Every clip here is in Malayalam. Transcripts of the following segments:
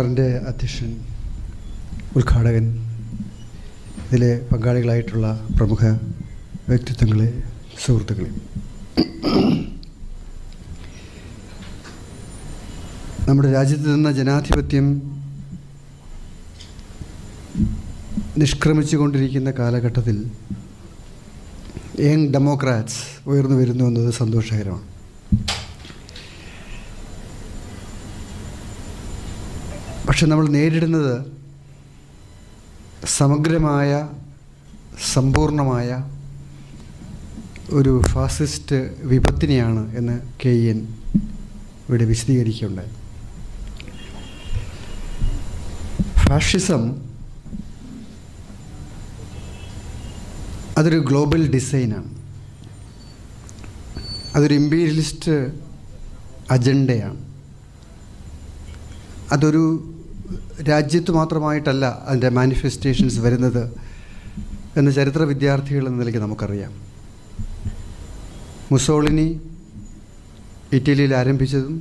സെമിനാറിൻ്റെ അധ്യക്ഷൻ, ഉദ്ഘാടകൻ, ഇതിലെ പങ്കാളികളായിട്ടുള്ള പ്രമുഖ വ്യക്തിത്വങ്ങളെ, സുഹൃത്തുക്കളെ, നമ്മുടെ രാജ്യത്ത് നിന്ന് ജനാധിപത്യം നിഷ്ക്രമിച്ചുകൊണ്ടിരിക്കുന്ന കാലഘട്ടത്തിൽ യങ് ഡെമോക്രാറ്റ്സ് ഉയർന്നു വരുന്നു എന്നത് സന്തോഷകരമാണ്. പക്ഷെ നമ്മൾ നേരിടുന്നത് സമഗ്രമായ, സമ്പൂർണമായ ഒരു ഫാസിസ്റ്റ് വിപത്തിനെയാണ് എന്ന് KN ഇവിടെ വിശദീകരിക്കുകയുണ്ടായി. ഫാഷിസം അതൊരു ഗ്ലോബൽ ഡിസൈനാണ്. അതൊരു ഇമ്പീരിയലിസ്റ്റ് അജണ്ടയാണ്. അതൊരു രാജ്യത്ത് മാത്രമായിട്ടല്ല അതിൻ്റെ മാനിഫെസ്റ്റേഷൻസ് വരുന്നത് എന്ന് ചരിത്ര വിദ്യാർത്ഥികൾ എന്ന നിലയ്ക്ക് നമുക്കറിയാം. മുസോളിനി ഇറ്റലിയിൽ ആരംഭിച്ചതും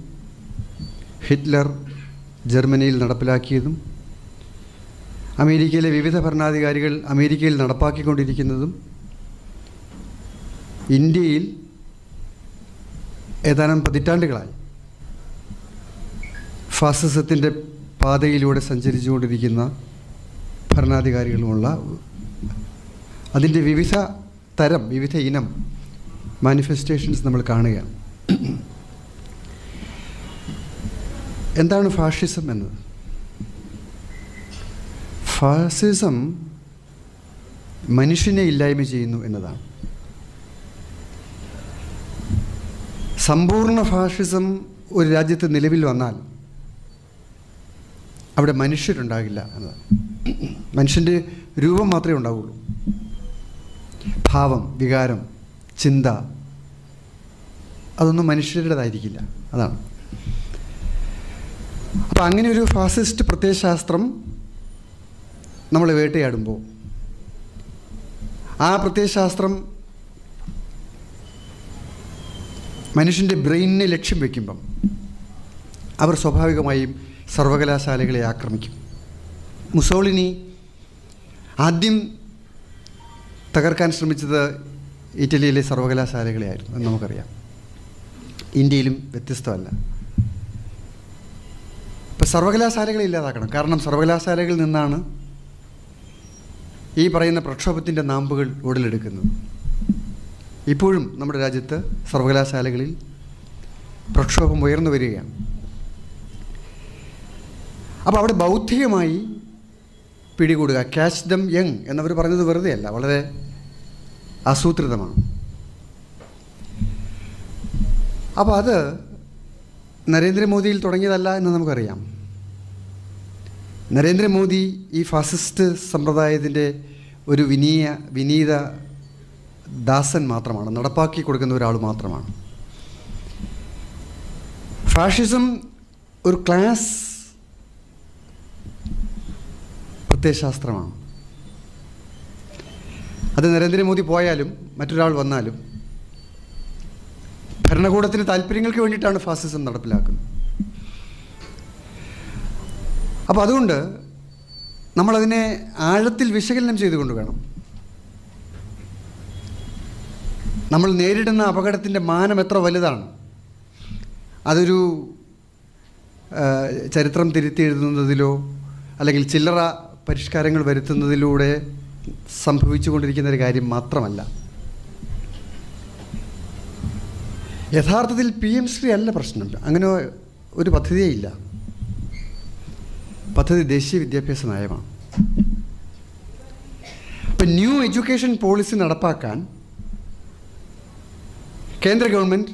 ഹിറ്റ്ലർ ജർമ്മനിയിൽ നടപ്പിലാക്കിയതും അമേരിക്കയിലെ വിവിധ ഭരണാധികാരികൾ അമേരിക്കയിൽ നടപ്പാക്കിക്കൊണ്ടിരിക്കുന്നതും ഇന്ത്യയിൽ ഏതാനും പതിറ്റാണ്ടുകളായി ഫാസിസത്തിൻ്റെ പാതയിലൂടെ സഞ്ചരിച്ചുകൊണ്ടിരിക്കുന്ന ഭരണാധികാരികളുമുള്ള അതിൻ്റെ വിവിധ തരം, വിവിധ ഇനം മാനിഫെസ്റ്റേഷൻസ് നമ്മൾ കാണുകയാണ്. എന്താണ് ഫാഷിസം എന്നത്? ഫാസിസം മനുഷ്യനെ ഇല്ലായ്മ ചെയ്യുന്നു എന്നതാണ്. സമ്പൂർണ്ണ ഫാഷിസം ഒരു രാജ്യത്ത് നിലവിൽ വന്നാൽ അവിടെ മനുഷ്യരുണ്ടാകില്ല എന്നതാണ്. മനുഷ്യൻ്റെ രൂപം മാത്രമേ ഉണ്ടാവുള്ളൂ. ഭാവം, വികാരം, ചിന്ത അതൊന്നും മനുഷ്യരുടേതായിരിക്കില്ല. അതാണ്. അപ്പോൾ അങ്ങനെ ഒരു ഫാസിസ്റ്റ് പ്രത്യയശാസ്ത്രം നമ്മൾ വേട്ടയാടുമ്പോൾ ആ പ്രത്യയശാസ്ത്രം മനുഷ്യൻ്റെ ബ്രെയിനിനെ ലക്ഷ്യം വയ്ക്കുമ്പം അവർ സ്വാഭാവികമായും സർവകലാശാലകളെ ആക്രമിക്കും. മുസോളിനി ആദ്യം തകർക്കാൻ ശ്രമിച്ചത് ഇറ്റലിയിലെ സർവകലാശാലകളെയായിരുന്നു എന്ന് നമുക്കറിയാം. ഇന്ത്യയിലും വ്യത്യസ്തമല്ല. ഇപ്പോൾ സർവകലാശാലകളെ ഇല്ലാതാക്കണം. കാരണം സർവകലാശാലകളിൽ നിന്നാണ് ഈ പറയുന്ന പ്രക്ഷോഭത്തിൻ്റെ നാമ്പുകൾ ഉടലെടുക്കുന്നത്. ഇപ്പോഴും നമ്മുടെ രാജ്യത്ത് സർവകലാശാലകളിൽ പ്രക്ഷോഭം ഉയർന്നു വരികയാണ്. അപ്പോൾ അവിടെ ബൗദ്ധികമായി പിടികൂടുക, ക്യാച്ച് ദം യങ് എന്നവർ പറഞ്ഞത് വെറുതെ അല്ല, വളരെ ആസൂത്രിതമാണ്. അപ്പോൾ അത് നരേന്ദ്രമോദിയിൽ തുടങ്ങിയതല്ല എന്ന് നമുക്കറിയാം. നരേന്ദ്രമോദി ഈ ഫാസിസ്റ്റ് സമ്പ്രദായത്തിൻ്റെ ഒരു വിനീത ദാസൻ മാത്രമാണ്, നടപ്പാക്കി കൊടുക്കുന്ന ഒരാൾ മാത്രമാണ്. ഫാഷിസം ഒരു ക്ലാസ് പ്രത്യയശാസ്ത്രമാണ്. അത് നരേന്ദ്രമോദി പോയാലും മറ്റൊരാൾ വന്നാലും ഭരണകൂടത്തിന് താല്പര്യങ്ങൾക്ക് വേണ്ടിയിട്ടാണ് ഫാസിസം നടപ്പിലാക്കുന്നത്. അപ്പോൾ അതുകൊണ്ട് നമ്മളതിനെ ആഴത്തിൽ വിശകലനം ചെയ്തുകൊണ്ട് വേണം. നമ്മൾ നേരിടുന്ന അപകടത്തിൻ്റെ മാനം എത്ര വലുതാണ്, അതൊരു ചരിത്രം തിരുത്തി എഴുതുന്നതിലോ അല്ലെങ്കിൽ ചില്ലറ പരിഷ്കാരങ്ങൾ വരുത്തുന്നതിലൂടെ സംഭവിച്ചുകൊണ്ടിരിക്കുന്ന ഒരു കാര്യം മാത്രമല്ല. യഥാർത്ഥത്തിൽ PM ശ്രീ അല്ല പ്രശ്നം. അങ്ങനെ ഒരു പദ്ധതിയേ ഇല്ല. പദ്ധതി ദേശീയ വിദ്യാഭ്യാസ നയമാണ്. ഇപ്പം ന്യൂ എഡ്യൂക്കേഷൻ പോളിസി നടപ്പാക്കാൻ കേന്ദ്ര ഗവൺമെൻറ്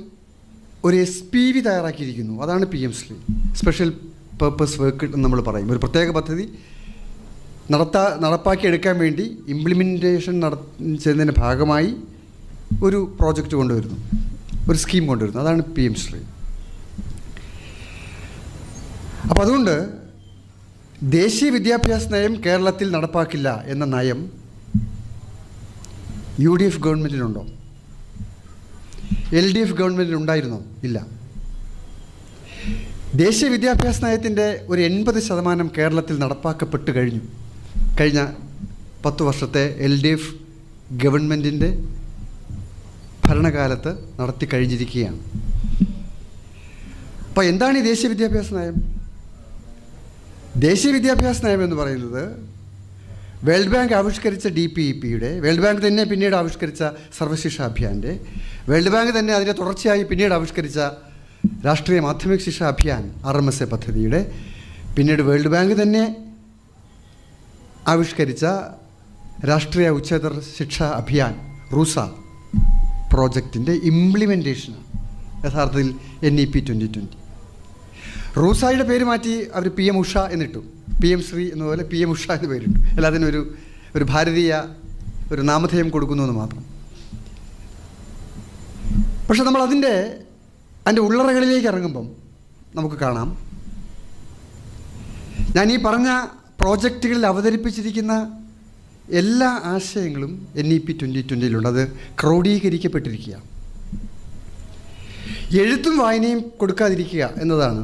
ഒരു SPV തയ്യാറാക്കിയിരിക്കുന്നു. അതാണ് PM Shri, special purpose work എന്ന് നമ്മൾ പറയും. ഒരു പ്രത്യേക പദ്ധതി നടപ്പാക്കിയെടുക്കാൻ വേണ്ടി ഇംപ്ലിമെൻറ്റേഷൻ ചെയ്യുന്നതിൻ്റെ ഭാഗമായി ഒരു പ്രോജക്റ്റ് കൊണ്ടുവരുന്നു, ഒരു സ്കീം കൊണ്ടുവരുന്നു. അതാണ് PM ശ്രീ. അപ്പോൾ അതുകൊണ്ട് ദേശീയ വിദ്യാഭ്യാസ നയം കേരളത്തിൽ നടപ്പാക്കില്ല എന്ന നയം UDF ഗവൺമെൻറ്റിനുണ്ടോ? LDF ഗവൺമെൻറ്റിനുണ്ടായിരുന്നോ? ഇല്ല. ദേശീയ വിദ്യാഭ്യാസ നയത്തിൻ്റെ ഒരു 80% കേരളത്തിൽ നടപ്പാക്കപ്പെട്ട് കഴിഞ്ഞു. കഴിഞ്ഞ 10 വർഷത്തെ LDF ഗവൺമെൻറ്റിൻ്റെ ഭരണകാലത്ത് നടത്തി കഴിഞ്ഞിരിക്കുകയാണ്. അപ്പോൾ എന്താണ് ഈ ദേശീയ വിദ്യാഭ്യാസ നയം? ദേശീയ വിദ്യാഭ്യാസ നയം എന്ന് പറയുന്നത് വേൾഡ് ബാങ്ക് ആവിഷ്കരിച്ച DPEPയുടെ, വേൾഡ് ബാങ്ക് തന്നെ പിന്നീട് ആവിഷ്കരിച്ച സർവശിക്ഷ അഭിയാൻ്റെ, വേൾഡ് ബാങ്ക് തന്നെ അതിൻ്റെ തുടർച്ചയായി പിന്നീട് ആവിഷ്കരിച്ച രാഷ്ട്രീയ മാധ്യമിക ശിക്ഷ അഭിയാൻ RMSA പദ്ധതിയുടെ, പിന്നീട് വേൾഡ് ബാങ്ക് തന്നെ ആവിഷ്കരിച്ച രാഷ്ട്രീയ ഉച്ചതർ ശിക്ഷ അഭിയാൻ RUSA പ്രോജക്റ്റിൻ്റെ ഇംപ്ലിമെൻറ്റേഷനാണ് യഥാർത്ഥത്തിൽ NEP 2020. റൂസായുടെ പേര് മാറ്റി അവർ PM ഉഷ എന്നിട്ടു, PM ശ്രീ എന്നതുപോലെ PM ഉഷ എന്ന് പേരിട്ടു. എല്ലാത്തിനും ഒരു ഭാരതീയ ഒരു നാമധേയം കൊടുക്കുന്നു എന്ന് മാത്രം. പക്ഷെ നമ്മൾ അതിൻ്റെ ഉള്ളറകളിലേക്ക് ഇറങ്ങുമ്പം നമുക്ക് കാണാം, ഞാൻ ഈ പറഞ്ഞ പ്രോജക്റ്റുകളിൽ അവതരിപ്പിച്ചിരിക്കുന്ന എല്ലാ ആശയങ്ങളും NEP 2020 അത് ക്രോഡീകരിക്കപ്പെട്ടിരിക്കുക. എഴുത്തും വായനയും കൊടുക്കാതിരിക്കുക എന്നതാണ്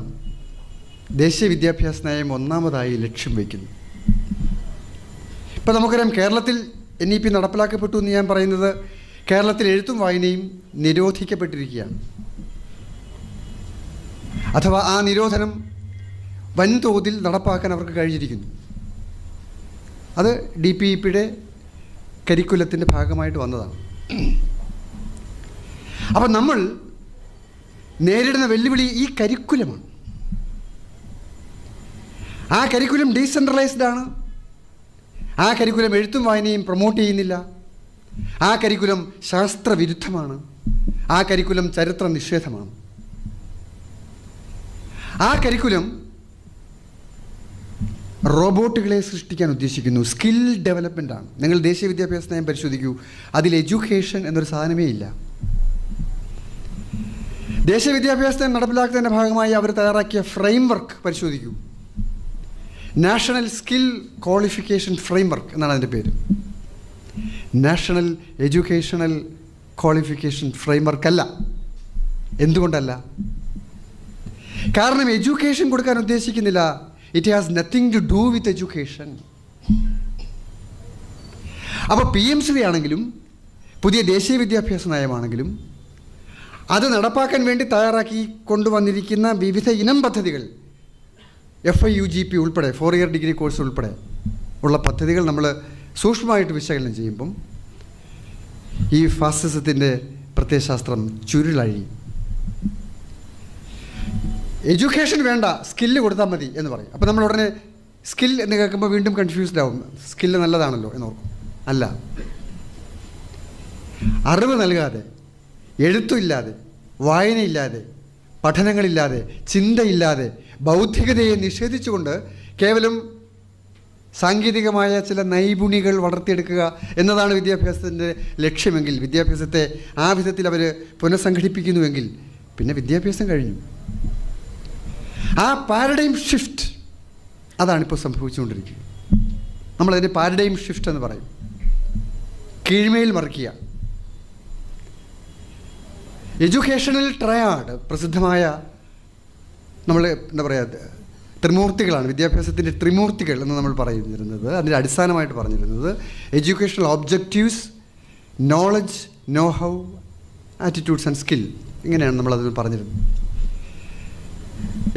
ദേശീയ വിദ്യാഭ്യാസ നയം ഒന്നാമതായി ലക്ഷ്യം വയ്ക്കുന്നു. ഇപ്പോൾ നമുക്കറിയാം, കേരളത്തിൽ NEP നടപ്പിലാക്കപ്പെട്ടു എന്ന് ഞാൻ പറയുന്നത് കേരളത്തിൽ എഴുത്തും വായനയും നിരോധിക്കപ്പെട്ടിരിക്കുകയാണ്. അഥവാ ആ നിരോധനം വൻതോതിൽ നടപ്പാക്കാൻ അവർക്ക് കഴിഞ്ഞിരിക്കുന്നു. അത് DPEPയുടെ കരിക്കുലത്തിൻ്റെ ഭാഗമായിട്ട് വന്നതാണ്. അപ്പം നമ്മൾ നേരിടുന്ന വെല്ലുവിളി ഈ കരിക്കുലമാണ്. ആ കരിക്കുലം ഡീസെൻട്രലൈസ്ഡ് ആണ്. ആ കരിക്കുലം എഴുത്തും വായനയും പ്രൊമോട്ട് ചെയ്യുന്നില്ല. ആ കരിക്കുലം ശാസ്ത്രവിരുദ്ധമാണ്. ആ കരിക്കുലം ചരിത്ര നിഷേധമാണ്. ആ കരിക്കുലം റോബോട്ടുകളെ സൃഷ്ടിക്കാൻ ഉദ്ദേശിക്കുന്നു. സ്കിൽ ഡെവലപ്മെൻ്റ് ആണ്. നിങ്ങൾ ദേശീയ വിദ്യാഭ്യാസ നയം പരിശോധിക്കൂ, അതിൽ എഡ്യൂക്കേഷൻ എന്നൊരു സാധനമേ ഇല്ല. ദേശീയ വിദ്യാഭ്യാസ നയം നടപ്പിലാക്കുന്നതിൻ്റെ ഭാഗമായി അവർ തയ്യാറാക്കിയ ഫ്രെയിംവർക്ക് പരിശോധിക്കൂ. നാഷണൽ സ്കിൽ ക്വാളിഫിക്കേഷൻ ഫ്രെയിംവർക്ക് എന്നാണ് അതിൻ്റെ പേര്. നാഷണൽ എഡ്യൂക്കേഷണൽ ക്വാളിഫിക്കേഷൻ ഫ്രെയിംവർക്ക് അല്ല. എന്തുകൊണ്ടല്ല? കാരണം എഡ്യൂക്കേഷൻ കൊടുക്കാൻ ഉദ്ദേശിക്കുന്നില്ല. It has nothing to do with education. അപ്പോൾ PM ശ്രീ ആണെങ്കിലും പുതിയ ദേശീയ വിദ്യാഭ്യാസ നയമാണെങ്കിലും അത് നടപ്പാക്കാൻ വേണ്ടി തയ്യാറാക്കി കൊണ്ടുവന്നിരിക്കുന്ന വിവിധ ഇനം പദ്ധതികൾ, FIUGP ഉൾപ്പെടെ 4 ഇയർ ഡിഗ്രി കോഴ്സ് ഉൾപ്പെടെ ഉള്ള പദ്ധതികൾ നമ്മൾ സൂക്ഷ്മമായിട്ട് വിശകലനം ചെയ്യുമ്പം ഈ ഫാസിസത്തിൻ്റെ പ്രത്യയശാസ്ത്രം ചുരുളഴി. എഡ്യൂക്കേഷൻ വേണ്ട, സ്കില്ല് കൊടുത്താൽ മതി എന്ന് പറയും. അപ്പോൾ നമ്മൾ ഉടനെ സ്കിൽ എന്ന് കേൾക്കുമ്പോൾ വീണ്ടും കൺഫ്യൂസ്ഡ് ആവും. സ്കില്ല് നല്ലതാണല്ലോ എന്നോർക്കും. അല്ല, അറിവ് നൽകാതെ, എഴുത്തില്ലാതെ, വായനയില്ലാതെ, പഠനങ്ങളില്ലാതെ, ചിന്തയില്ലാതെ, ബൗദ്ധികതയെ നിഷേധിച്ചുകൊണ്ട് കേവലം സാങ്കേതികമായ ചില നൈപുണികൾ വളർത്തിയെടുക്കുക എന്നതാണ് വിദ്യാഭ്യാസത്തിൻ്റെ ലക്ഷ്യമെങ്കിൽ, വിദ്യാഭ്യാസത്തെ ആ വിധത്തിൽ അവർ പുനഃസംഘടിപ്പിക്കുന്നുവെങ്കിൽ പിന്നെ വിദ്യാഭ്യാസം കഴിഞ്ഞു. ആ പാരഡൈം ഷിഫ്റ്റ് അതാണിപ്പോൾ സംഭവിച്ചുകൊണ്ടിരിക്കുന്നത്. നമ്മളതിന് പാരഡൈം ഷിഫ്റ്റ് എന്ന് പറയും. കീഴ്മയിൽ മറിക്കുക. എഡ്യൂക്കേഷണൽ ട്രയാഡ് പ്രസിദ്ധമായ നമ്മൾ എന്താ പറയുക ത്രിമൂർത്തികളാണ്, വിദ്യാഭ്യാസത്തിൻ്റെ ത്രിമൂർത്തികൾ എന്ന് നമ്മൾ പറഞ്ഞിരുന്നത്. അതിൻ്റെ അടിസ്ഥാനമായിട്ട് പറഞ്ഞിരുന്നത് educational objectives, knowledge, know how, attitudes and skill, ഇങ്ങനെയാണ് നമ്മളത് പറഞ്ഞിരുന്നത്.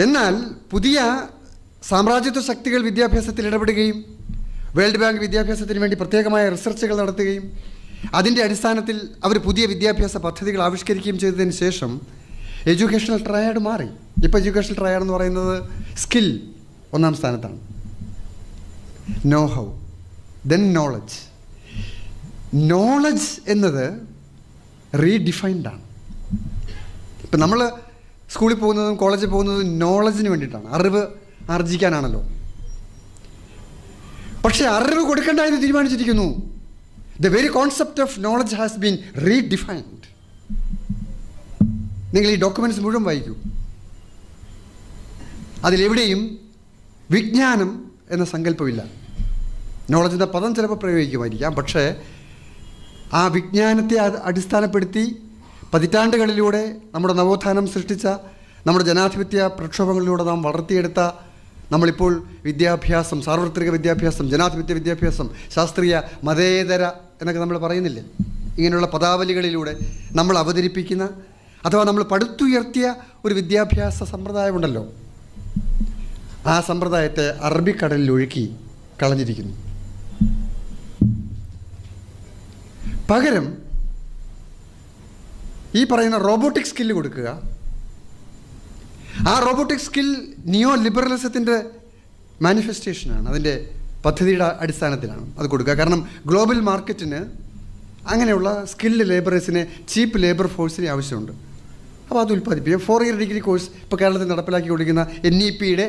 എന്നാൽ പുതിയ സാമ്രാജ്യത്വ ശക്തികൾ വിദ്യാഭ്യാസത്തിൽ ഇടപെടുകയും വേൾഡ് ബാങ്ക് വിദ്യാഭ്യാസത്തിന് വേണ്ടി പ്രത്യേകമായ റിസർച്ചുകൾ നടത്തുകയും അതിൻ്റെ അടിസ്ഥാനത്തിൽ അവർ പുതിയ വിദ്യാഭ്യാസ പദ്ധതികൾ ആവിഷ്കരിക്കുകയും ചെയ്തതിന് ശേഷം എഡ്യൂക്കേഷണൽ ട്രയാഡ് മാറി. ഇപ്പോൾ എഡ്യൂക്കേഷണൽ ട്രയാഡ് എന്ന് പറയുന്നത് സ്കിൽ ഒന്നാം സ്ഥാനത്താണ്, know how, then knowledge. Knowledge എന്നത് റീഡിഫൈൻഡ് ആണ്. ഇപ്പം നമ്മൾ സ്കൂളിൽ പോകുന്നതും കോളേജിൽ പോകുന്നതും നോളജിന് വേണ്ടിയിട്ടാണ്, അറിവ് ആർജിക്കാനാണല്ലോ. പക്ഷേ അറിവ് കൊടുക്കേണ്ട എന്ന് തീരുമാനിച്ചിരിക്കുന്നു. The very concept of knowledge has been redefined. നിങ്ങൾ ഈ ഡോക്യുമെൻറ്റ്സ് മുഴുവൻ വായിക്കൂ. അതിലെവിടെയും വിജ്ഞാനം എന്ന സങ്കല്പമില്ല. നോളജ് എന്ന പദം ചിലപ്പോൾ പ്രയോഗിക്കുമായിരിക്കാം, പക്ഷേ ആ വിജ്ഞാനത്തെ അടിസ്ഥാനപ്പെടുത്തി പതിറ്റാണ്ടുകളിലൂടെ നമ്മുടെ നവോത്ഥാനം സൃഷ്ടിച്ച നമ്മുടെ ജനാധിപത്യ പ്രക്ഷോഭങ്ങളിലൂടെ നാം വളർത്തിയെടുത്ത നമ്മളിപ്പോൾ വിദ്യാഭ്യാസം, സാർവത്രിക വിദ്യാഭ്യാസം, ജനാധിപത്യ വിദ്യാഭ്യാസം, ശാസ്ത്രീയ മതേതര എന്നൊക്കെ നമ്മൾ പറയുന്നില്ലേ, ഇങ്ങനെയുള്ള പദാവലികളിലൂടെ നമ്മൾ അവതരിപ്പിക്കുന്ന അഥവാ നമ്മൾ പടുത്തുയർത്തിയ ഒരു വിദ്യാഭ്യാസ സമ്പ്രദായമുണ്ടല്ലോ, ആ സമ്പ്രദായത്തെ അറബിക്കടലിൽ ഒഴുക്കി കളഞ്ഞിരിക്കുന്നു. പകരം ഈ പറയുന്ന റോബോട്ടിക് സ്കില്ല് കൊടുക്കുക. ആ റോബോട്ടിക് സ്കിൽ നിയോ ലിബറലിസത്തിൻ്റെ മാനിഫെസ്റ്റേഷനാണ്, അതിൻ്റെ പദ്ധതിയുടെ അടിസ്ഥാനത്തിലാണ് അത് കൊടുക്കുക. കാരണം ഗ്ലോബൽ മാർക്കറ്റിന് അങ്ങനെയുള്ള സ്കിൽഡ് ലേബറേഴ്സിനെ, ചീപ്പ് ലേബർ ഫോഴ്സിനെ ആവശ്യമുണ്ട്. അപ്പോൾ അത് ഉൽപ്പാദിപ്പിക്കുക. 4 ഇയർ ഡിഗ്രി കോഴ്സ് ഇപ്പോൾ കേരളത്തിൽ നടപ്പിലാക്കി കൊടുക്കുന്ന NEP-യുടെ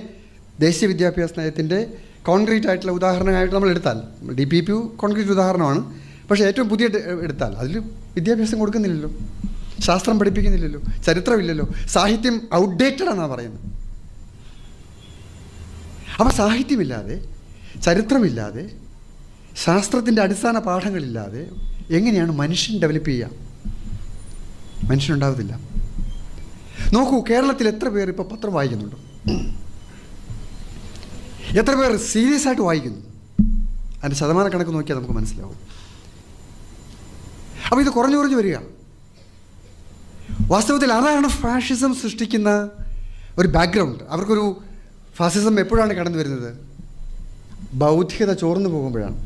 ദേശീയ വിദ്യാഭ്യാസ നയത്തിൻ്റെ കോൺക്രീറ്റ് ആയിട്ടുള്ള ഉദാഹരണമായിട്ട് നമ്മൾ എടുത്താൽ, DPP കോൺക്രീറ്റ് ഉദാഹരണമാണ്, പക്ഷേ ഏറ്റവും പുതിയ എടുത്താൽ അതിൽ വിദ്യാഭ്യാസം കൊടുക്കുന്നില്ലല്ലോ, ശാസ്ത്രം പഠിപ്പിക്കുന്നില്ലല്ലോ, ചരിത്രമില്ലല്ലോ, സാഹിത്യം ഔട്ട്ഡേറ്റഡ് എന്നാണ് പറയുന്നത്. അപ്പോൾ സാഹിത്യമില്ലാതെ, ചരിത്രമില്ലാതെ, ശാസ്ത്രത്തിൻ്റെ അടിസ്ഥാന പാഠങ്ങളില്ലാതെ എങ്ങനെയാണ് മനുഷ്യൻ ഡെവലപ്പ് ചെയ്യുക? മനുഷ്യനുണ്ടാവത്തില്ല. നോക്കൂ, കേരളത്തിൽ എത്ര പേർ ഇപ്പോൾ പത്രം വായിക്കുന്നുണ്ട്? എത്ര പേർ സീരിയസ് ആയിട്ട് വായിക്കുന്നു? അതിൻ്റെ ശതമാന കണക്ക് നോക്കിയാൽ നമുക്ക് മനസ്സിലാവും. അപ്പോൾ ഇത് കുറഞ്ഞു കുറഞ്ഞു വരിക. വാസ്തവത്തിൽ അതാണ് ഫാഷിസം സൃഷ്ടിക്കുന്ന ഒരു ബാക്ക്ഗ്രൗണ്ട്. അവർക്കൊരു ഫാസിസം എപ്പോഴാണ് കടന്നു വരുന്നത്? ബൗദ്ധികത ചോർന്നു പോകുമ്പോഴാണ്.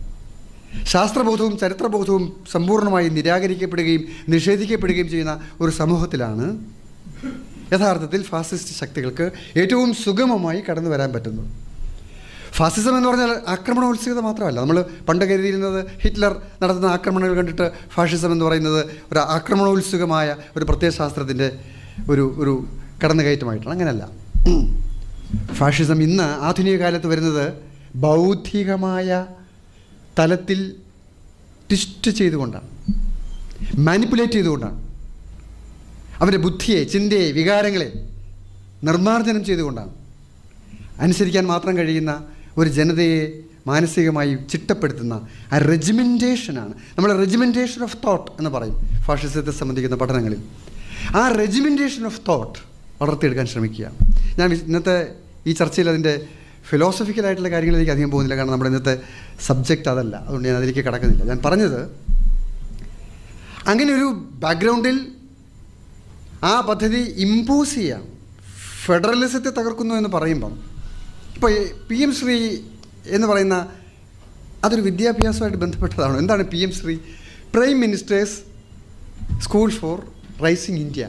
ശാസ്ത്രബോധവും ചരിത്രബോധവും സമ്പൂർണ്ണമായി നിരാകരിക്കപ്പെടുകയും നിഷേധിക്കപ്പെടുകയും ചെയ്യുന്ന ഒരു സമൂഹത്തിലാണ് യഥാർത്ഥത്തിൽ ഫാസിസ്റ്റ് ശക്തികൾക്ക് ഏറ്റവും സുഗമമായി കടന്നു വരാൻ പറ്റുന്നത്. ഫാസിസം എന്ന് പറഞ്ഞാൽ ആക്രമണോത്സുകത മാത്രമല്ല. നമ്മൾ പണ്ട് കരുതിയിരുന്നത് ഹിറ്റ്ലർ നടത്തുന്ന ആക്രമണങ്ങൾ കണ്ടിട്ട് ഫാഷിസം എന്ന് പറയുന്നത് ഒരു ആക്രമണോത്സുകമായ ഒരു പ്രത്യയശാസ്ത്രത്തിൻ്റെ ഒരു കടന്നുകയറ്റമായിട്ടാണ്. അങ്ങനെയല്ല. ഫാഷിസം ഇന്ന് ആധുനിക കാലത്ത് വരുന്നത് ബൗദ്ധികമായ തലത്തിൽ ട്വിസ്റ്റ് ചെയ്തുകൊണ്ടാണ്, മാനിപ്പുലേറ്റ് ചെയ്തുകൊണ്ടാണ്. അവരുടെ ബുദ്ധിയെ, ചിന്തയെ, വികാരങ്ങളെ നിർമ്മാർജ്ജനം ചെയ്തുകൊണ്ടാണ്. അനുസരിക്കാൻ മാത്രം കഴിയുന്ന ഒരു ജനതയെ മാനസികമായി ചിട്ടപ്പെടുത്തുന്ന ആ റെജിമെൻറ്റേഷനാണ്. നമ്മൾ റെജിമെൻറ്റേഷൻ ഓഫ് തോട്ട് എന്ന് പറയും ഫാഷിസത്തെ സംബന്ധിക്കുന്ന പഠനങ്ങളിൽ. ആ റെജിമെൻറ്റേഷൻ ഓഫ് തോട്ട് വളർത്തിയെടുക്കാൻ ശ്രമിക്കുക. ഞാൻ ഇന്നത്തെ ഈ ചർച്ചയിൽ അതിൻ്റെ ഫിലോസഫിക്കലായിട്ടുള്ള കാര്യങ്ങളിലേക്ക് അധികം പോകുന്നില്ല, കാരണം നമ്മുടെ ഇന്നത്തെ സബ്ജക്റ്റ് അതല്ല. അതുകൊണ്ട് ഞാൻ അതിലേക്ക് കടക്കുന്നില്ല. ഞാൻ പറഞ്ഞത്, അങ്ങനെ ഒരു ബാക്ക്ഗ്രൗണ്ടിൽ ആ പദ്ധതി ഇമ്പോസ് ചെയ്യാം. ഫെഡറലിസത്തെ തകർക്കുന്നു എന്ന് പറയുമ്പം ഇപ്പോൾ PM ശ്രീ എന്ന് പറയുന്ന അതൊരു വിദ്യാഭ്യാസമായിട്ട് ബന്ധപ്പെട്ടതാണോ? എന്താണ് PM Shri? Prime minister's school for rising India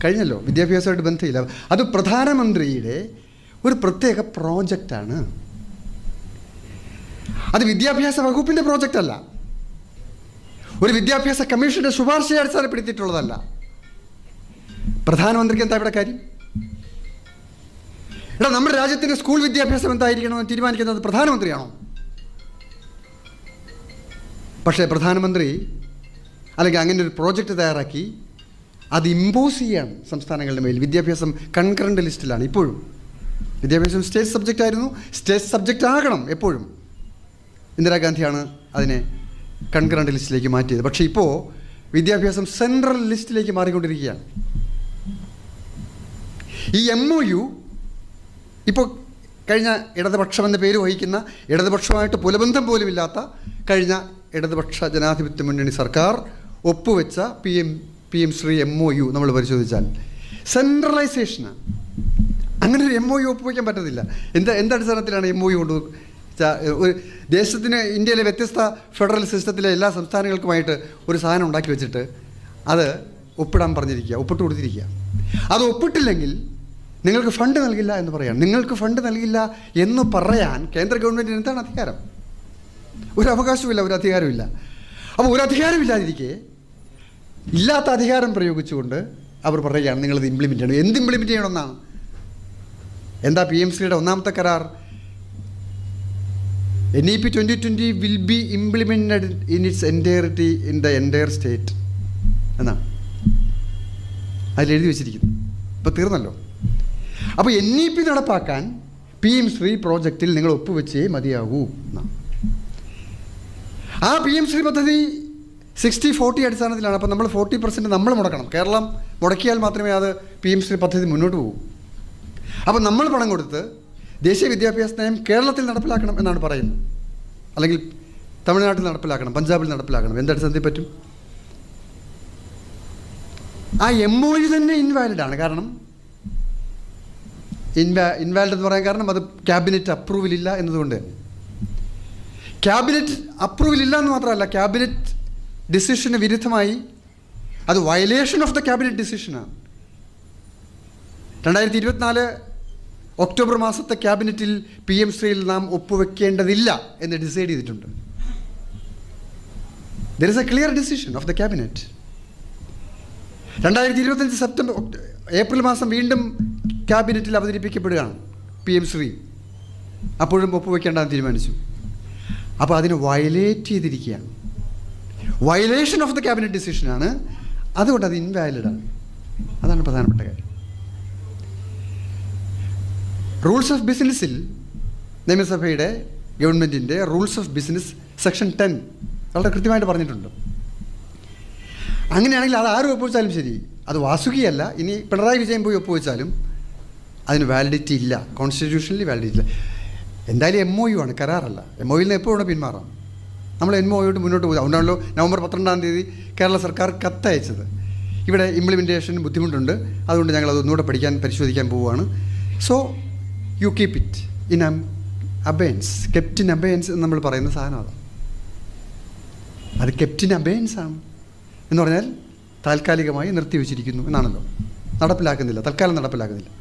കഴിഞ്ഞല്ലോ. വിദ്യാഭ്യാസമായിട്ട് ബന്ധമില്ല. അത് പ്രധാനമന്ത്രിയുടെ ഒരു പ്രത്യേക പ്രോജക്റ്റാണ്. അത് വിദ്യാഭ്യാസ വകുപ്പിൻ്റെ പ്രോജക്റ്റ് അല്ല, ഒരു വിദ്യാഭ്യാസ കമ്മീഷൻ്റെ ശുപാർശയെ അടിസ്ഥാനപ്പെടുത്തിയിട്ടുള്ളതല്ല. പ്രധാനമന്ത്രിക്ക് എന്താ ഇവിടെ കാര്യം? നമ്മുടെ രാജ്യത്തിൻ്റെ സ്കൂൾ വിദ്യാഭ്യാസം എന്തായിരിക്കണമെന്ന് തീരുമാനിക്കുന്നത് പ്രധാനമന്ത്രിയാണോ? പക്ഷേ പ്രധാനമന്ത്രി അല്ലെങ്കിൽ അങ്ങനെ ഒരു പ്രോജക്റ്റ് തയ്യാറാക്കി അത് ഇമ്പോസ് ചെയ്യാണ് സംസ്ഥാനങ്ങളുടെ മേൽ. വിദ്യാഭ്യാസം കൺകറൻറ്റ് ലിസ്റ്റിലാണ് ഇപ്പോഴും. വിദ്യാഭ്യാസം സ്റ്റേറ്റ് സബ്ജക്റ്റ് ആയിരുന്നു, സ്റ്റേറ്റ് സബ്ജക്റ്റ് ആകണം എപ്പോഴും. ഇന്ദിരാഗാന്ധിയാണ് അതിനെ കൺകറൻറ്റ് ലിസ്റ്റിലേക്ക് മാറ്റിയത്. പക്ഷേ ഇപ്പോൾ വിദ്യാഭ്യാസം സെൻട്രൽ ലിസ്റ്റിലേക്ക് മാറിക്കൊണ്ടിരിക്കുകയാണ്. ഈ MOU ഇപ്പോൾ കഴിഞ്ഞ ഇടതുപക്ഷം എന്ന പേര് വഹിക്കുന്ന, ഇടതുപക്ഷമായിട്ട് പുലബന്ധം പോലുമില്ലാത്ത കഴിഞ്ഞ ഇടതുപക്ഷ ജനാധിപത്യ മുന്നണി സർക്കാർ ഒപ്പുവെച്ച PM ശ്രീ MOU നമ്മൾ പരിശോധിച്ചാൽ സെൻട്രലൈസേഷനാണ്. അങ്ങനെ ഒരു MOU ഒപ്പുവയ്ക്കാൻ പറ്റത്തില്ല. എന്തടിസ്ഥാനത്തിലാണ് MOU കൊണ്ട് ഒരു ദേശത്തിന്, ഇന്ത്യയിലെ വ്യത്യസ്ത ഫെഡറൽ സിസ്റ്റത്തിലെ എല്ലാ സംസ്ഥാനങ്ങൾക്കുമായിട്ട് ഒരു സാധനം ഉണ്ടാക്കി വെച്ചിട്ട് അത് ഒപ്പിടാൻ പറഞ്ഞിരിക്കുക, ഒപ്പിട്ട് കൊടുത്തിരിക്കുക. അത് ഒപ്പിട്ടില്ലെങ്കിൽ നിങ്ങൾക്ക് ഫണ്ട് നൽകില്ല എന്ന് പറയാം. നിങ്ങൾക്ക് ഫണ്ട് നൽകില്ല എന്ന് പറയാൻ കേന്ദ്ര ഗവൺമെൻറ്റിന് എന്താണ് അധികാരം? ഒരു അവകാശമില്ല, ഒരു അധികാരമില്ല. അപ്പോൾ ഒരു അധികാരമില്ലാതിരിക്കെ ഇല്ലാത്ത അധികാരം പ്രയോഗിച്ചുകൊണ്ട് അവർ പറയുകയാണ് നിങ്ങളിത് ഇംപ്ലിമെൻ്റ് ചെയ്യണം. എന്ത് ഇംപ്ലിമെൻ്റ് ചെയ്യണമെന്നാണ്? എന്താ PM ശ്രീയുടെ ഒന്നാമത്തെ കരാർ? NEP 2020 will be implemented in its entirety in the entire state എന്നാണ് അതിലെഴുതി വെച്ചിരിക്കുന്നത്. ഇപ്പോൾ തീർന്നല്ലോ. അപ്പോൾ NEP നടപ്പാക്കാൻ PM ശ്രീ പ്രോജക്റ്റിൽ നിങ്ങൾ ഒപ്പുവെച്ചേ മതിയാകൂ എന്നാണ്. ആ PM ശ്രീ പദ്ധതി 60-40 അടിസ്ഥാനത്തിലാണ്. അപ്പോൾ നമ്മൾ 40% നമ്മൾ മുടക്കണം. കേരളം മുടക്കിയാൽ മാത്രമേ അത് PMC പദ്ധതി മുന്നോട്ട് പോകൂ. അപ്പോൾ നമ്മൾ പണം കൊടുത്ത് ദേശീയ വിദ്യാഭ്യാസ നയം കേരളത്തിൽ നടപ്പിലാക്കണം എന്നാണ് പറയുന്നത്, അല്ലെങ്കിൽ തമിഴ്നാട്ടിൽ നടപ്പിലാക്കണം, പഞ്ചാബിൽ നടപ്പിലാക്കണം. എന്തടിസ്ഥാനത്തിൽ പറ്റും? ആ MOU തന്നെ ഇൻവാലിഡാണ്. കാരണം ഇൻവാലിഡ് എന്ന് പറയാൻ കാരണം അത് ക്യാബിനറ്റ് അപ്രൂവലില്ല എന്നതുകൊണ്ട് തന്നെ. ക്യാബിനറ്റ് അപ്രൂവലില്ല എന്ന് മാത്രമല്ല, ക്യാബിനറ്റ് ഡിസിഷന് വിരുദ്ധമായി അത് വയലേഷൻ ഓഫ് ദ ക്യാബിനറ്റ് ഡിസിഷനാണ്. 2024 ഒക്ടോബർ മാസത്തെ ക്യാബിനറ്റിൽ PMCയിൽ നാം ഒപ്പുവെക്കേണ്ടതില്ല എന്ന് ഡിസൈഡ് ചെയ്തിട്ടുണ്ട്. There is a clear decision of the cabinet. 2025 April മാസം വീണ്ടും ക്യാബിനറ്റിൽ അവതരിപ്പിക്കപ്പെടുകയാണ് PMC. അപ്പോഴും ഒപ്പുവെക്കേണ്ടെന്ന് തീരുമാനിച്ചു. അപ്പോൾ അതിന് വയലേറ്റ് ചെയ്തിരിക്കുകയാണ്. വയലേഷൻ ഓഫ് ദ ക്യാബിനറ്റ് ഡിസിഷനാണ്, അതുകൊണ്ട് അത് ഇൻവാലിഡാണ്. അതാണ് പ്രധാനപ്പെട്ട കാര്യം. റൂൾസ് ഓഫ് ബിസിനസ്സിൽ നിയമസഭയുടെ ഗവൺമെൻറ്റിൻ്റെ റൂൾസ് ഓഫ് ബിസിനസ് സെക്ഷൻ 10 വളരെ കൃത്യമായിട്ട് പറഞ്ഞിട്ടുണ്ട്. അങ്ങനെയാണെങ്കിൽ അത് ആരും ഒപ്പുവെച്ചാലും ശരി, അത് വാസുകിയല്ല, ഇനി പിണറായി വിജയൻ പോയി ഒപ്പുവെച്ചാലും അതിന് വാലിഡിറ്റി ഇല്ല, കോൺസ്റ്റിറ്റ്യൂഷനിൽ വാലിഡിറ്റി ഇല്ല. എന്തായാലും MOU ആണ്, കരാറല്ല. MOUയിൽ നിന്ന് എപ്പോൾ വേണം പിന്മാറാം. നമ്മൾ MOU മുന്നോട്ട് പോകുക. അതുകൊണ്ടാണല്ലോ നവംബർ 12 കേരള സർക്കാർ കത്തയച്ചത്. ഇവിടെ ഇംപ്ലിമെൻറ്റേഷന് ബുദ്ധിമുട്ടുണ്ട്, അതുകൊണ്ട് ഞങ്ങളത് ഒന്നുകൂടെ പരിശോധിക്കാൻ പോവുകയാണ്. So you keep it in abeyance. Kept in abeyance എന്ന് നമ്മൾ പറയുന്ന സാധനം അതാണ്. അത് കെപ്റ്റ് ഇൻ അബയൻസ് ആണ് എന്ന് പറഞ്ഞാൽ താൽക്കാലികമായി നിർത്തിവെച്ചിരിക്കുന്നു എന്നാണല്ലോ. നടപ്പിലാക്കുന്നില്ല, തൽക്കാലം നടപ്പിലാക്കുന്നില്ല,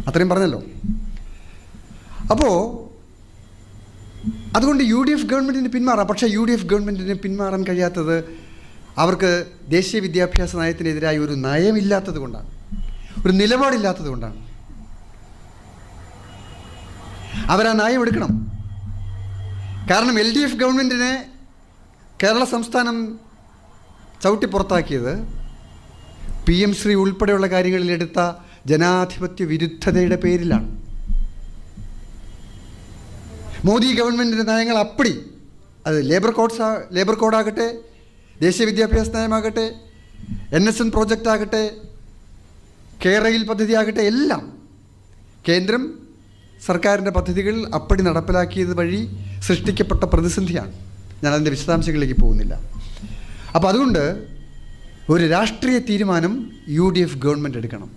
അത്രയും പറഞ്ഞല്ലോ. അപ്പോൾ അതുകൊണ്ട് UDF ഗവൺമെൻറ്റിന് പിന്മാറാം. പക്ഷേ UDF ഗവൺമെൻറ്റിന് പിന്മാറാൻ കഴിയാത്തത് അവർക്ക് ദേശീയ വിദ്യാഭ്യാസ നയത്തിനെതിരായി ഒരു നയമില്ലാത്തത് കൊണ്ടാണ്, ഒരു നിലപാടില്ലാത്തത് കൊണ്ടാണ്. അവരാ നയം എടുക്കണം. കാരണം LDF ഗവൺമെൻറ്റിനെ കേരള സംസ്ഥാനം ചവിട്ടി പുറത്താക്കിയത് PMC ഉൾപ്പെടെയുള്ള കാര്യങ്ങളിലെടുത്ത ജനാധിപത്യ വിരുദ്ധതയുടെ പേരിലാണ്. മോദി ഗവൺമെൻറ്റിൻ്റെ നയങ്ങൾ അപ്പടി, അത് ലേബർ കോഡാകട്ടെ, ദേശീയ വിദ്യാഭ്യാസ നയമാകട്ടെ, NSN പ്രോജക്റ്റ് ആകട്ടെ, കേരയിൽ പദ്ധതി ആകട്ടെ, എല്ലാം കേന്ദ്രം സർക്കാരിൻ്റെ പദ്ധതികൾ അപ്പടി നടപ്പിലാക്കിയത് വഴി സൃഷ്ടിക്കപ്പെട്ട പ്രതിസന്ധിയാണ്. ഞാനതിൻ്റെ വിശദാംശങ്ങളിലേക്ക് പോകുന്നില്ല. അപ്പോൾ അതുകൊണ്ട് ഒരു രാഷ്ട്രീയ തീരുമാനം UDF ഗവൺമെൻറ് എടുക്കണം.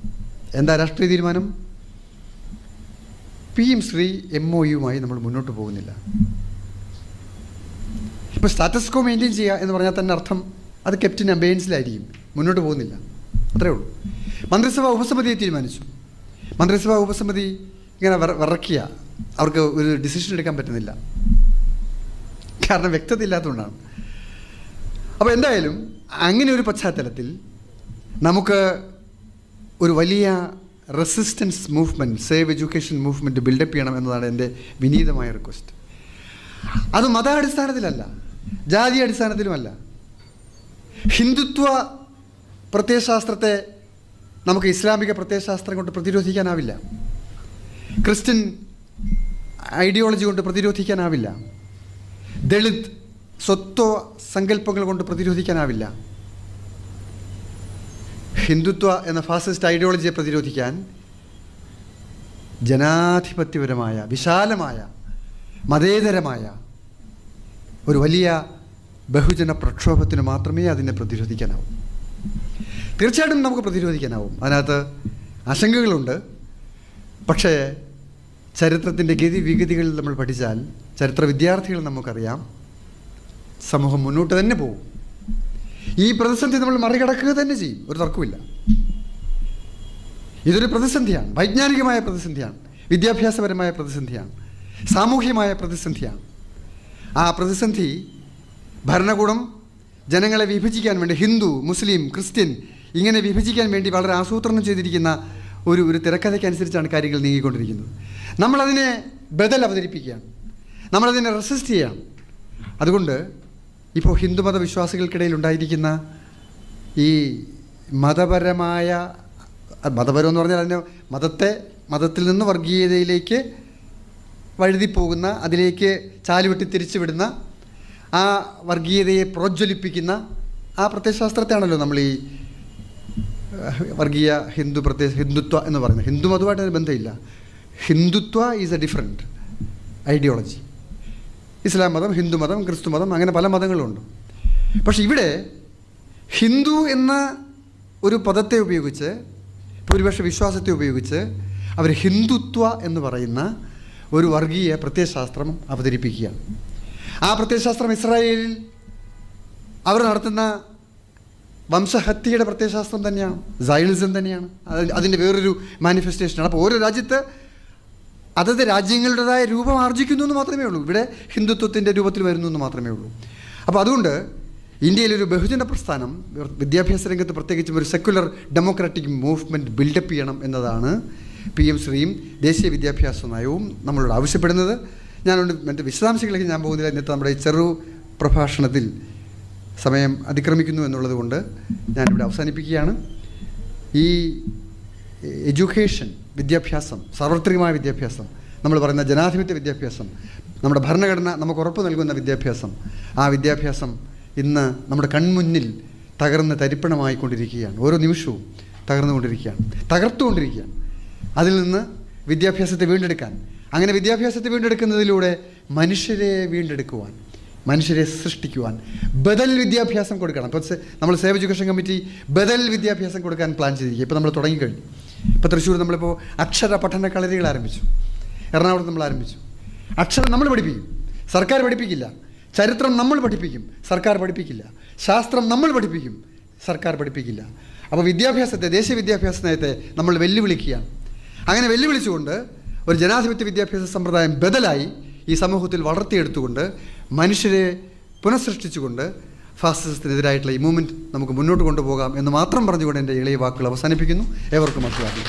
എന്താ രാഷ്ട്രീയ തീരുമാനം? PMC MOUമായി നമ്മൾ മുന്നോട്ട് പോകുന്നില്ല. ഇപ്പോൾ സ്റ്റാറ്റസ് കോ മെയിൻറ്റെയിൻ ചെയ്യുക എന്ന് പറഞ്ഞാൽ തന്നെ അർത്ഥം അത് കെപ്റ്റ് ഇൻ അബയൻസിലായിരിക്കും, മുന്നോട്ട് പോകുന്നില്ല, അത്രയേ ഉള്ളൂ. മന്ത്രിസഭാ ഉപസമിതിയെ തീരുമാനിച്ചു. മന്ത്രിസഭാ ഉപസമിതി ഇങ്ങനെ വിറക്കിയ അവർക്ക് ഒരു ഡിസിഷൻ എടുക്കാൻ പറ്റുന്നില്ല, കാരണം വ്യക്തത ഇല്ലാത്തതുകൊണ്ടാണ്. അപ്പോൾ എന്തായാലും അങ്ങനെ ഒരു പശ്ചാത്തലത്തിൽ നമുക്ക് ഒരു വലിയ resistance movement, save education movement build up ചെയ്യണം എന്നതാണ് എൻ്റെ വിനീതമായ റിക്വസ്റ്റ്. അത് മതാടിസ്ഥാനത്തിലല്ല, ജാതി അടിസ്ഥാനത്തിലുമല്ല. ഹിന്ദുത്വ പ്രത്യയശാസ്ത്രത്തെ നമുക്ക് ഇസ്ലാമിക പ്രത്യയശാസ്ത്രം കൊണ്ട് പ്രതിരോധിക്കാനാവില്ല, ക്രിസ്ത്യൻ ഐഡിയോളജി കൊണ്ട് പ്രതിരോധിക്കാനാവില്ല, ദളിത് സ്വത്വ സങ്കല്പങ്ങൾ കൊണ്ട് പ്രതിരോധിക്കാനാവില്ല. ഹിന്ദുത്വ എന്ന ഫാസിസ്റ്റ് ഐഡിയോളജിയെ പ്രതിരോധിക്കാൻ ജനാധിപത്യപരമായ, വിശാലമായ, മതേതരമായ ഒരു വലിയ ബഹുജന പ്രക്ഷോഭത്തിന് മാത്രമേ അതിനെ പ്രതിരോധിക്കാനാവൂ. തീർച്ചയായിട്ടും നമുക്ക് പ്രതിരോധിക്കാനാവും, അതിനകത്ത് ആശങ്കകളുണ്ട്. പക്ഷേ ചരിത്രത്തിൻ്റെ ഗതിവിഗതികൾ നമ്മൾ പഠിച്ചാൽ, ചരിത്ര വിദ്യാർത്ഥികൾ നമുക്കറിയാം, സമൂഹം മുന്നോട്ട് തന്നെ പോകും. ഈ പ്രതിസന്ധി നമ്മൾ മറികടക്കുക തന്നെ ചെയ്യും, ഒരു തർക്കമില്ല. ഇതൊരു പ്രതിസന്ധിയാണ്, വൈജ്ഞാനികമായ പ്രതിസന്ധിയാണ്, വിദ്യാഭ്യാസപരമായ പ്രതിസന്ധിയാണ്, സാമൂഹ്യമായ പ്രതിസന്ധിയാണ്. ആ പ്രതിസന്ധി ഭരണകൂടം ജനങ്ങളെ വിഭജിക്കാൻ വേണ്ടി, ഹിന്ദു, മുസ്ലിം, ക്രിസ്ത്യൻ ഇങ്ങനെ വിഭജിക്കാൻ വേണ്ടി വളരെ ആസൂത്രണം ചെയ്തിരിക്കുന്ന ഒരു തിരക്കഥയ്ക്കനുസരിച്ചാണ് കാര്യങ്ങൾ നീങ്ങിക്കൊണ്ടിരിക്കുന്നത്. നമ്മളതിനെ ബദൽ അവതരിപ്പിക്കുകയാണ്, നമ്മളതിനെ റെസിസ്റ്റ് ചെയ്യുകയാണ്. അതുകൊണ്ട് ഇപ്പോൾ ഹിന്ദുമത വിശ്വാസികൾക്കിടയിൽ ഉണ്ടായിരിക്കുന്ന ഈ മതപരമായ, മതപരം എന്ന് പറഞ്ഞാൽ അതിനെ മതത്തിൽ നിന്ന് വർഗീയതയിലേക്ക് വഴുതിപ്പോകുന്ന, അതിലേക്ക് ചാലുവെട്ടി തിരിച്ചുവിടുന്ന, ആ വർഗീയതയെ പ്രോജ്വലിപ്പിക്കുന്ന ആ പ്രത്യയശാസ്ത്രത്തെയാണല്ലോ നമ്മൾ ഈ വർഗീയ ഹിന്ദുത്വ എന്ന് പറയുന്നത്. ഹിന്ദുമതമായിട്ട് അതിന് ബന്ധമില്ല. Hindutva is a different ideology. Islam മതം, ഹിന്ദു മതം, ക്രിസ്തു മതം, അങ്ങനെ പല മതങ്ങളുണ്ട്. പക്ഷെ ഇവിടെ ഹിന്ദു എന്ന ഒരു പദത്തെ ഉപയോഗിച്ച്, ഭൂരിപക്ഷ വിശ്വാസത്തെ ഉപയോഗിച്ച് അവർ ഹിന്ദുത്വ എന്ന് പറയുന്ന ഒരു വർഗീയ പ്രത്യയശാസ്ത്രം അവതരിപ്പിക്കുകയാണ്. ആ പ്രത്യയശാസ്ത്രം ഇസ്രായേലിൽ അവർ നടത്തുന്ന വംശഹത്യയുടെ പ്രത്യയശാസ്ത്രം തന്നെയാണ്, സയണിസം തന്നെയാണ്. അതിൻ്റെ വേറൊരു മാനിഫെസ്റ്റേഷനാണ്. അപ്പോൾ ഓരോ രാജ്യത്ത് അതത് രാജ്യങ്ങളുടേതായ രൂപം ആർജിക്കുന്നു എന്ന് മാത്രമേ ഉള്ളൂ. ഇവിടെ ഹിന്ദുത്വത്തിൻ്റെ രൂപത്തിൽ വരുന്നു എന്ന് മാത്രമേ ഉള്ളൂ. അപ്പോൾ അതുകൊണ്ട് ഇന്ത്യയിലൊരു ബഹുജന പ്രസ്ഥാനം വിദ്യാഭ്യാസ രംഗത്ത് പ്രത്യേകിച്ചും ഒരു സെക്യുലർ ഡെമോക്രാറ്റിക് മൂവ്മെൻറ്റ് ബിൽഡപ്പ് ചെയ്യണം എന്നതാണ് PM ശ്രീയും ദേശീയ വിദ്യാഭ്യാസ നയവും നമ്മളോട് ആവശ്യപ്പെടുന്നത്. ഞാനുണ്ട് മറ്റ് വിശദാംശങ്ങളിലേക്ക് ഞാൻ പോകുന്നില്ല. ഇന്നത്തെ നമ്മുടെ ഈ ചെറു പ്രഭാഷണത്തിൽ സമയം അതിക്രമിക്കുന്നു എന്നുള്ളത് കൊണ്ട് ഞാനിവിടെ അവസാനിപ്പിക്കുകയാണ്. ഈ എഡ്യൂക്കേഷൻ, വിദ്യാഭ്യാസം, സാർവത്രികമായ വിദ്യാഭ്യാസം, നമ്മൾ പറയുന്ന ജനാധിപത്യ വിദ്യാഭ്യാസം, നമ്മുടെ ഭരണഘടന നമുക്ക് ഉറപ്പ് നൽകുന്ന വിദ്യാഭ്യാസം, ആ വിദ്യാഭ്യാസം ഇന്ന് നമ്മുടെ കൺമുന്നിൽ തകർന്ന് തരിപ്പണമായിക്കൊണ്ടിരിക്കുകയാണ്. ഓരോ നിമിഷവും തകർത്തുകൊണ്ടിരിക്കുകയാണ്. അതിൽ നിന്ന് വിദ്യാഭ്യാസത്തെ വീണ്ടെടുക്കാൻ, അങ്ങനെ വിദ്യാഭ്യാസത്തെ വീണ്ടെടുക്കുന്നതിലൂടെ മനുഷ്യരെ വീണ്ടെടുക്കുവാൻ, മനുഷ്യരെ സൃഷ്ടിക്കുവാൻ ബദൽ വിദ്യാഭ്യാസം കൊടുക്കണം. ഇപ്പോൾ നമ്മൾ സേവ് എഡ്യൂക്കേഷൻ കമ്മിറ്റി ബദൽ വിദ്യാഭ്യാസം കൊടുക്കാൻ പ്ലാൻ ചെയ്തിരിക്കുക. ഇപ്പോൾ നമ്മൾ തുടങ്ങിക്കഴിഞ്ഞു. ഇപ്പോൾ തൃശ്ശൂർ നമ്മളിപ്പോൾ അക്ഷര പഠന കളരികൾ ആരംഭിച്ചു. എറണാകുളത്ത് നമ്മൾ ആരംഭിച്ചു. അക്ഷരം നമ്മൾ പഠിപ്പിക്കും, സർക്കാർ പഠിപ്പിക്കില്ല. ചരിത്രം നമ്മൾ പഠിപ്പിക്കും, സർക്കാർ പഠിപ്പിക്കില്ല. ശാസ്ത്രം നമ്മൾ പഠിപ്പിക്കും, സർക്കാർ പഠിപ്പിക്കില്ല. അപ്പോൾ വിദ്യാഭ്യാസത്തെ, ദേശീയ വിദ്യാഭ്യാസ നയത്തെ നമ്മൾ വെല്ലുവിളിക്കുകയാണ്. അങ്ങനെ വെല്ലുവിളിച്ചുകൊണ്ട് ഒരു ജനാധിപത്യ വിദ്യാഭ്യാസ സമ്പ്രദായം ബദലായി ഈ സമൂഹത്തിൽ വളർത്തിയെടുത്തുകൊണ്ട് മനുഷ്യരെ പുനഃസൃഷ്ടിച്ചുകൊണ്ട് ഫാസിസത്തിനെതിരായിട്ടുള്ള ഈ മൂവ്മെൻറ്റ് നമുക്ക് മുന്നോട്ട് കൊണ്ടുപോകാം എന്ന് മാത്രം പറഞ്ഞുകൊണ്ട് എൻ്റെ ഇളയ വാക്കുകൾ അവസാനിപ്പിക്കുന്നു. ഏവർക്കും അഭിവാദ്യം.